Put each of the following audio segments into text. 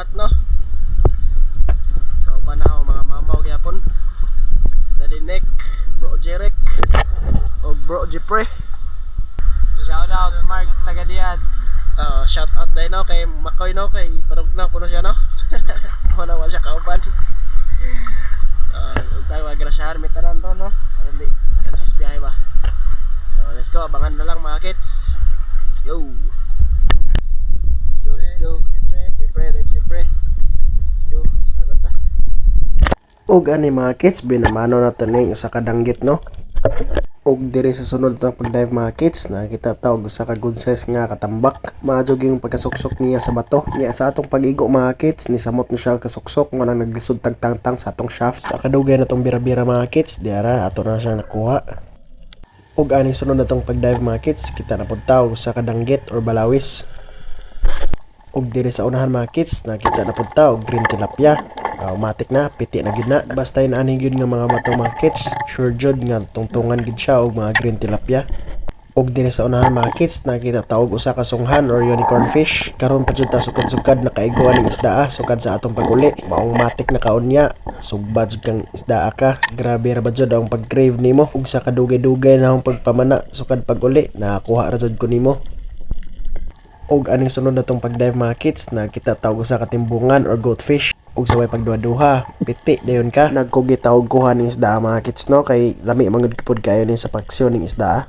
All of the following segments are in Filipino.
lahat no. Ikaw pa na ako mga mamaw gyapon. Daddy Nick, Bro Jeric, o Bro Jepre. Shout out Mark Tagadiad. Shout out dahil no kay Makoy no, kay parang na kuno siya no. Wala siya kauban. Tayo agrasyahan may tanan to no. Para hindi kansis biyahe ba. So let's go, abangan na lang mga kids. Let's go. Let's go. Siyempre. Let's go. Sagot ta. Og ani mga kids, binamano na to ning usa ka danggit no. Og diri sa sunod na pag-dive mga kids, nakita tawag sa ka good size nga katambak. Maadjog yung pagkasuksok niya sa bato. Niya sa atong pag-igo mga kids, ni samot na siya kasuksok nga nang naglisod tagtangtang sa atong shaft. Sa kadugay na tong bira-bira mga kids, diara ato na siya nakuha. Og ani sunod na tong pag-dive mga kids, kita na pud tawag sa kadanggit or balawis. Og diri sa unahan mga kids, nakita na pud tawag green tilapia. Automatic na, piti na gid na. Basta inaaning yun nga mga bato mga kids, sure jud nga tungtungan gid siya og mga green tilapia. Og diri sa unahan mga kids, nakita tawag usa ka sunghan or unicorn fish. Karon pa jud ta sukad-sukad nakaiguan ning isda sukad sa atong pag-uli. Maong matik na kaunya, sugbad jud kang isda ka. Grabe ra ba jud ang pag-crave nimo ug sa kadugay-dugay na akong pagpamana sukad pag-uli, nakakuha ra jud ko nimo. Og aning sunod na tong pag-dive mga kids, nakita tawag usa ka timbungan or goatfish. Ug sa way pagduha-duha, piti dayon ka. Nagkugi tawag kuha ning isda mga kids no, kay lami mangud kipud kayo ni sa paksyon ning isda.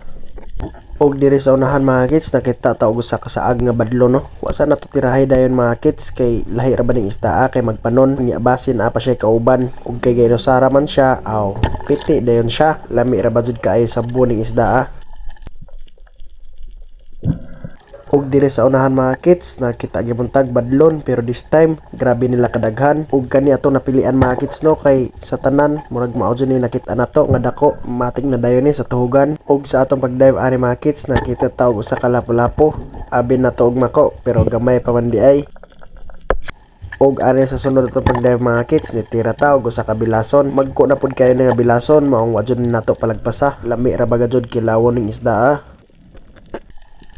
Og diri sa unahan mga kids, nakita tawag usa ka saag nga badlo no. Wa sa natutirahay dayon mga kids kay lahi ra ba ning isda kay magpanon nya basin apa siya kauban. Ug kay gayno sara man siya, piti dayon siya. Lami ra ba jud kaayo sa buning isda. Og diri sa unahan mga kids, nakita gibuntag badlon pero this time grabe nila kadaghan. Og kani ato napilian mga kids no, kay sa tanan murag mao jud ni nakita nato nga dako mating na dayon ni sa tuhugan. Og sa atong pag-dive ani mga kids, nakita tawag usa ka lapu-lapu. Abi na to og mako pero gamay pa man di ay. Og ani sa sunod atong pag-dive mga kids, nitira tawag usa ka bilason. Magko na pud kayo nga bilason, maong wa jud nato palagpasa. Lami ra baga jud kilawon ning isda.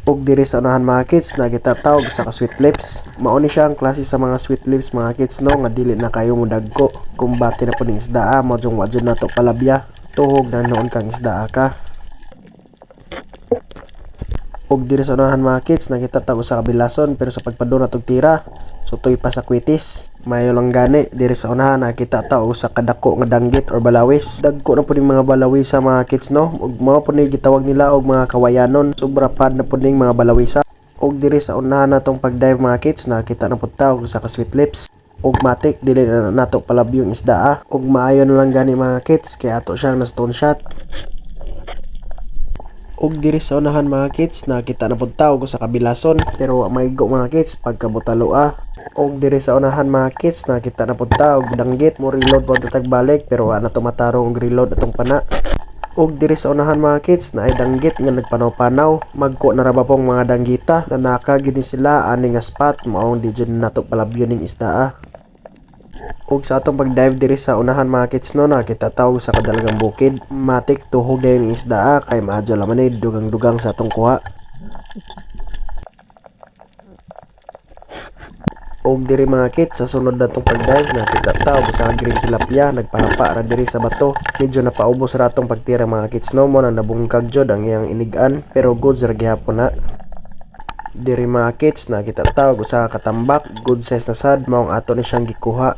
Og diri sa unahan mga kids, nakita tawag sa ka sweet lips. Mao ni siya ang klase sa mga sweet lips mga kids no, nga dili na kayo mudagko. Kung bati na po ning isda mao jung wa jud nato palabya. Tuhog na noon kang isda ka. Og diri sa unahan mga kids, nakita tawag sa kabilason pero sa pagpadon natog tira, sutoy pa sa kwitis. Mayo lang gani diri sa unahan nakita tawag sa kadako nga danggit or balawis. Dagko na po ning mga balawis sa mga kids no. Ug mao po ni gitawag nila og mga kawayanon. Sobra pad na po ning mga balawisa. Og diri sa unahan natong pag-dive mga kids, nakita na po tawag sa ka sweet lips. Og matik dili na nato palabyong isda. Og maayo na lang gani mga kids kay ato siyang na stone shot. Og diri sa unahan mga kids, nakita na pud tawag sa kabilason pero wa maigo mga kids pagkabutalo. Og diri sa unahan mga kids, nakita na pud tawag danggit mo reload pud tagbalik pero wa na to matarong og reload atong pana. Og diri sa unahan mga kids, na ay danggit nga nagpanaw-panaw. Magko na ra ba pong mga danggita na nakagini sila ani nga spot maong di jud nato palabyo ning isda. Og sa atong pag-dive diri sa unahan mga kids no, nakita tawag sa kadalagang bukid. Matik tuhog dayon ning isda kay maadyo laman ni dugang-dugang sa atong kuha. Og diri mga kids, sa sunod na tong pag-dive, nakita tawag sa green tilapia. Nagpahapa ra diri sa bato. Medyo napaubos ra tong pagtira mga kids no, mo na nabungkag jud ang iyang inigan pero goods ra gihapon na. Diri mga kids, nakita tawag sa katambak, good size na sad maong ato ni siyang gikuha.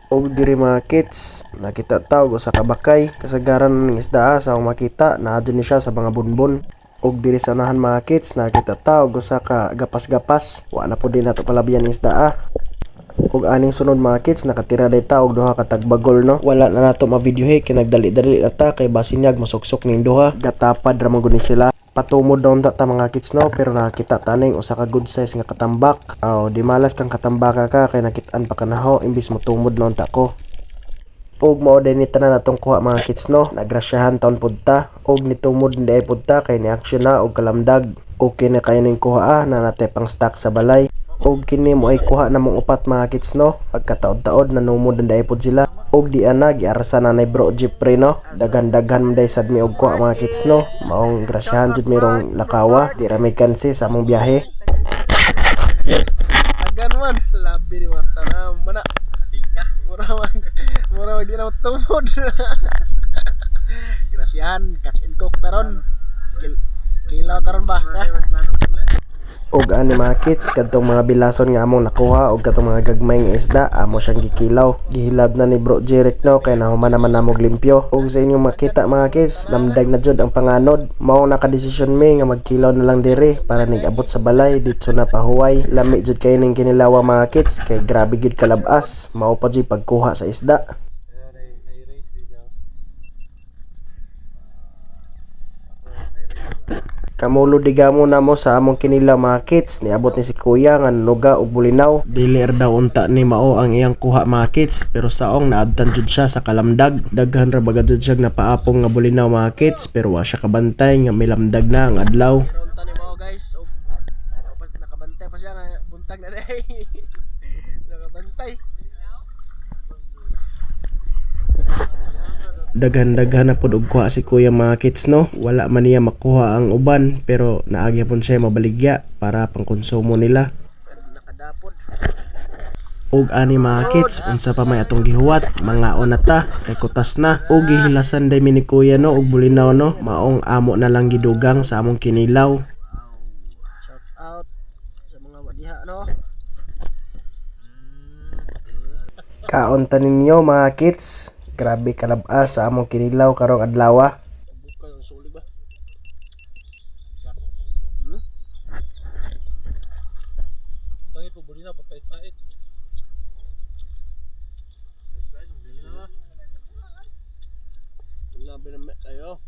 Og diri mga kids, nakita tawag sa kabakay. Kasagaran ng isda sa akong makita, naadyo ni siya sa mga bunbon. Og diri sa unahan mga kids, nakita tawag sa ka gapas-gapas. Wa na po din nato palabyan ng isda. Og aning sunod mga kids, nakatira day tawag duha ka tagbagol no. Wala na nato ma-videohe kay nagdali-dali ata kay basinyag mosuksok ning duha. Gatapad ra man gud ni sila. Patumod daw ta mga kids no, pero nakita taning usa ka good size nga katambak. Di malas kang katambaka ka kay nakit-an pa kanaho imbis mo tumod noon ta ko. Og mao din ni tanan natong kuha mga kids no, nagrasyahan taon pud ta. Og nitumod ndi pud ta kay ni action na og kalamdag. Og kini kay ning kuha na nate pang stock sa balay. Og kini mo ay kuha na mong upat mga kids no, pagkataod-taod nanumod ndi pud sila. Og di ana giarsa na nay Bro Jepre no, daghan-daghan day sad mi og kuha mga kids no. Maong grasyahan jud mirong lakawa, di ra may kansi sa among biyahe. Agad mo. man. Labi ni Marta na mana. Adika. Mura di na tumod. Grasyahan, catch and cook taron. Kilaw taron ba? Og ani mga kids kadtong mga bilason nga among nakuha og katong mga gagmay nga isda amo siyang gikilaw. Gihilab na ni Bro Jeric no kay nahuman naman namog limpyo. Og sa inyong makita mga kids, lamdag na jud ang panganod. Mao nakadesisyon mi nga magkilaw na lang diri para nig-abot sa balay dito na pahuway. Lami jud kay ning kinilawa mga kids kay grabe gid kalabas. Mao pa jud pagkuha sa isda. Kamulo digamo na mo sa among kinilaw mga kids, niabot ni si kuya nga nuga og bulinaw. Dili daw unta ni mao ang iyang kuha mga kids, pero saong naabtan jud siya sa kalamdag. Daghan ra baga jud siya napaapong nga bulinaw mga kids, pero wa siya kabantay nga may lamdag na ang adlaw. Pero unta ni mo guys, og nakabantay pa siya nga buntag na day. Nakabantay. Daghan-daghan na pud og kuha si kuya mga kids no. Wala man niya makuha ang uban, pero naagya pun siya mabaligya para pangkonsumo nila. Nakadapod. Og ani mga kids, unsa pa may atong gihuwat, mga onata kay kutas na. Og gihilasan day mi ni kuya no og bulinaw no, maong amo na lang gidugang sa among kinilaw. Shout out sa mga wadiha no. Kaon ta ninyo mga kids. Grabe kalabas sa among kinilaw karong adlaw. Bukal ang sulig ba? Tangi po bulina papait-pait. Labi na kayo.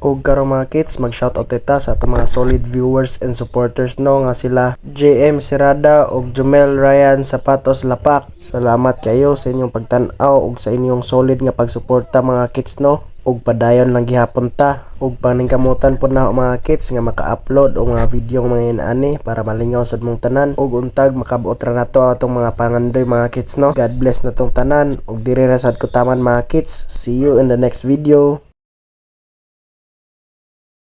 Og karong mga kids, mag-shoutout kita sa atong mga solid viewers and supporters no nga sila JM Serada og Jumel Ryan Zapatos Lapak. Salamat kayo sa inyong pagtan-aw og sa inyong solid nga pagsuporta mga kids no. Og padayon lang gihapon ta. Og paningkamutan po na mga kids nga maka-upload og mga video mga inaani para malingaw sad mong tanan. Og untag makabuot ra nato atong mga pangandoy mga kids no. God bless na tong tanan og diri ra sad ko taman mga kids. See you in the next video.